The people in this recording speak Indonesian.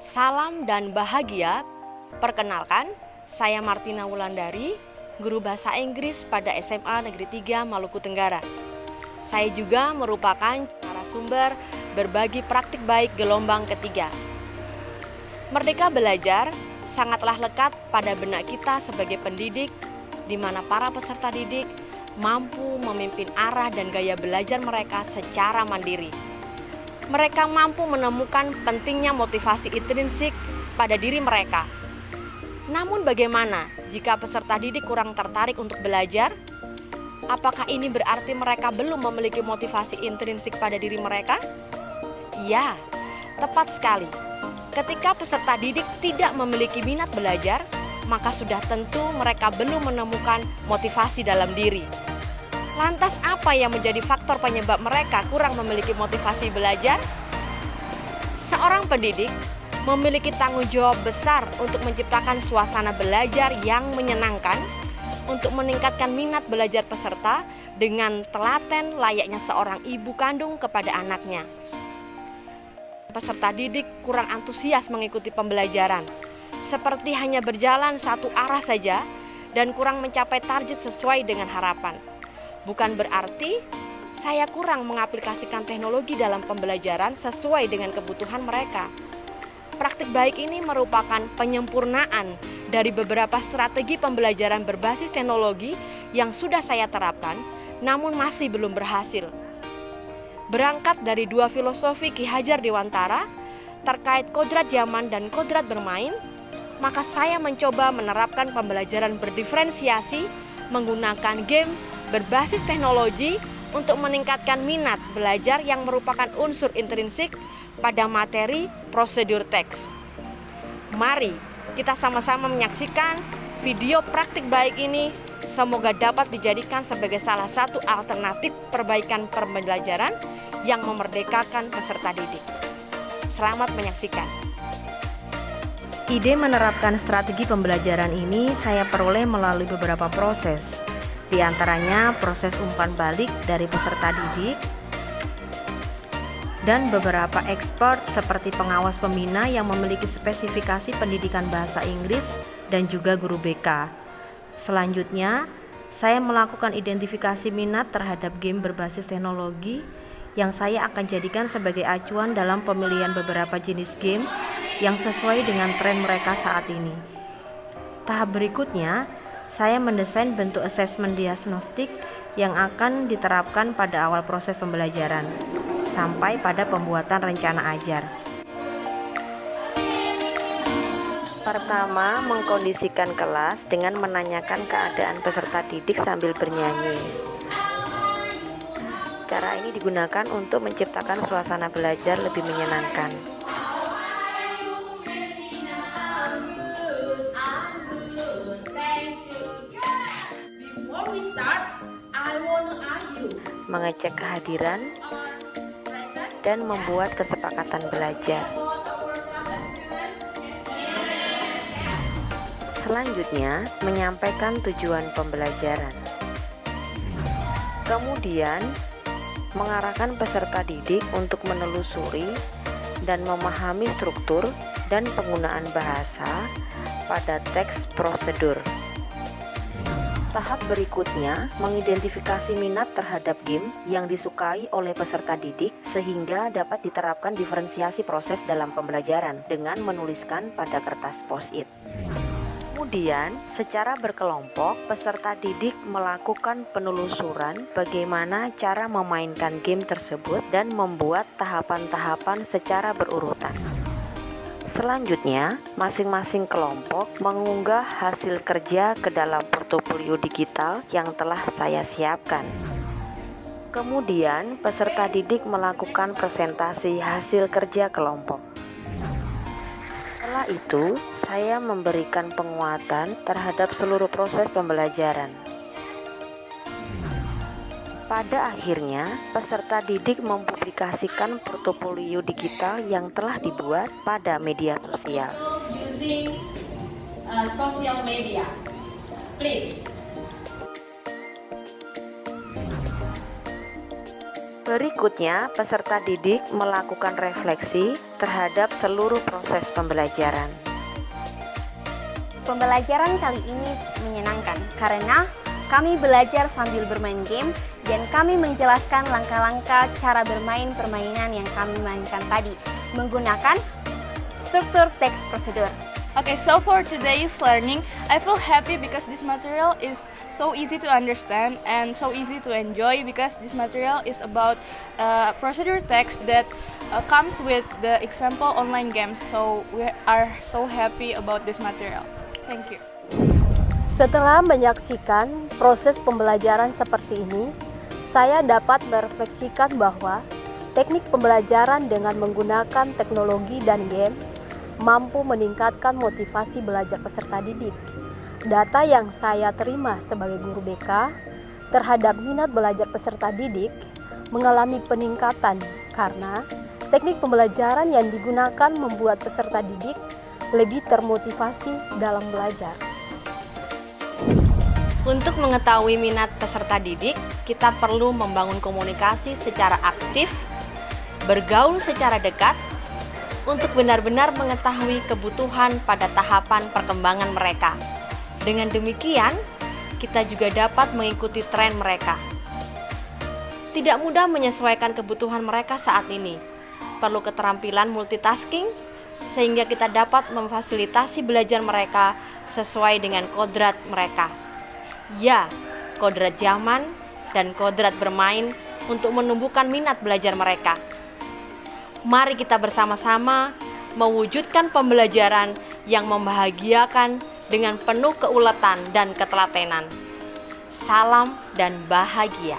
Salam dan bahagia. Perkenalkan, saya Martina Wulandari, guru bahasa Inggris pada SMA Negeri 3 Maluku Tenggara. Saya juga merupakan narasumber berbagi praktik baik gelombang ketiga. Merdeka belajar sangatlah lekat pada benak kita sebagai pendidik, di mana para peserta didik mampu memimpin arah dan gaya belajar mereka secara mandiri. Mereka mampu menemukan pentingnya motivasi intrinsik pada diri mereka. Namun bagaimana jika peserta didik kurang tertarik untuk belajar? Apakah ini berarti mereka belum memiliki motivasi intrinsik pada diri mereka? Ya, tepat sekali. Ketika peserta didik tidak memiliki minat belajar, maka sudah tentu mereka belum menemukan motivasi dalam diri. Lantas apa yang menjadi faktor penyebab mereka kurang memiliki motivasi belajar? Seorang pendidik memiliki tanggung jawab besar untuk menciptakan suasana belajar yang menyenangkan, untuk meningkatkan minat belajar peserta dengan telaten layaknya seorang ibu kandung kepada anaknya. Peserta didik kurang antusias mengikuti pembelajaran, seperti hanya berjalan satu arah saja dan kurang mencapai target sesuai dengan harapan. Bukan berarti saya kurang mengaplikasikan teknologi dalam pembelajaran sesuai dengan kebutuhan mereka. Praktik baik ini merupakan penyempurnaan dari beberapa strategi pembelajaran berbasis teknologi yang sudah saya terapkan, namun masih belum berhasil. Berangkat dari dua filosofi Ki Hajar Dewantara terkait kodrat zaman dan kodrat bermain, maka saya mencoba menerapkan pembelajaran berdiferensiasi menggunakan game berbasis teknologi untuk meningkatkan minat belajar yang merupakan unsur intrinsik pada materi prosedur teks. Mari kita sama-sama menyaksikan video praktik baik ini. Semoga dapat dijadikan sebagai salah satu alternatif perbaikan pembelajaran yang memerdekakan peserta didik. Selamat menyaksikan. Ide menerapkan strategi pembelajaran ini saya peroleh melalui beberapa proses. Di antaranya proses umpan balik dari peserta didik dan beberapa expert seperti pengawas pembina yang memiliki spesifikasi pendidikan bahasa Inggris dan juga guru BK. Selanjutnya, saya melakukan identifikasi minat terhadap game berbasis teknologi yang saya akan jadikan sebagai acuan dalam pemilihan beberapa jenis game yang sesuai dengan tren mereka saat ini. Tahap berikutnya, saya mendesain bentuk asesmen diagnostik yang akan diterapkan pada awal proses pembelajaran sampai pada pembuatan rencana ajar. Pertama, mengkondisikan kelas dengan menanyakan keadaan peserta didik sambil bernyanyi. Cara ini digunakan untuk menciptakan suasana belajar lebih menyenangkan. Mengecek kehadiran dan membuat kesepakatan belajar. Selanjutnya, menyampaikan tujuan pembelajaran. Kemudian, mengarahkan peserta didik untuk menelusuri dan memahami struktur dan penggunaan bahasa pada teks prosedur. Tahap berikutnya, mengidentifikasi minat terhadap game yang disukai oleh peserta didik sehingga dapat diterapkan diferensiasi proses dalam pembelajaran dengan menuliskan pada kertas post-it. Kemudian, secara berkelompok, peserta didik melakukan penelusuran bagaimana cara memainkan game tersebut dan membuat tahapan-tahapan secara berurutan. Selanjutnya, masing-masing kelompok mengunggah hasil kerja ke dalam portofolio digital yang telah saya siapkan. Kemudian, peserta didik melakukan presentasi hasil kerja kelompok. Setelah itu, saya memberikan penguatan terhadap seluruh proses pembelajaran. Pada akhirnya, peserta didik mempublikasikan portofolio digital yang telah dibuat pada media sosial. Using social media, please. Berikutnya, peserta didik melakukan refleksi terhadap seluruh proses pembelajaran. Pembelajaran kali ini menyenangkan karena kami belajar sambil bermain game dan kami menjelaskan langkah-langkah cara bermain permainan yang kami mainkan tadi menggunakan struktur teks prosedur. Okay, so for today's learning, I feel happy because this material is so easy to understand and so easy to enjoy because this material is about procedure text that comes with the example online games. So we are so happy about this material. Thank you. Setelah menyaksikan proses pembelajaran seperti ini, saya dapat merefleksikan bahwa teknik pembelajaran dengan menggunakan teknologi dan game mampu meningkatkan motivasi belajar peserta didik. Data yang saya terima sebagai guru BK terhadap minat belajar peserta didik mengalami peningkatan karena teknik pembelajaran yang digunakan membuat peserta didik lebih termotivasi dalam belajar. Untuk mengetahui minat peserta didik, kita perlu membangun komunikasi secara aktif, bergaul secara dekat, untuk benar-benar mengetahui kebutuhan pada tahapan perkembangan mereka. Dengan demikian, kita juga dapat mengikuti tren mereka. Tidak mudah menyesuaikan kebutuhan mereka saat ini. Perlu keterampilan multitasking, sehingga kita dapat memfasilitasi belajar mereka sesuai dengan kodrat mereka. Ya, kodrat zaman dan kodrat bermain untuk menumbuhkan minat belajar mereka. Mari kita bersama-sama mewujudkan pembelajaran yang membahagiakan dengan penuh keuletan dan ketelatenan. Salam dan bahagia.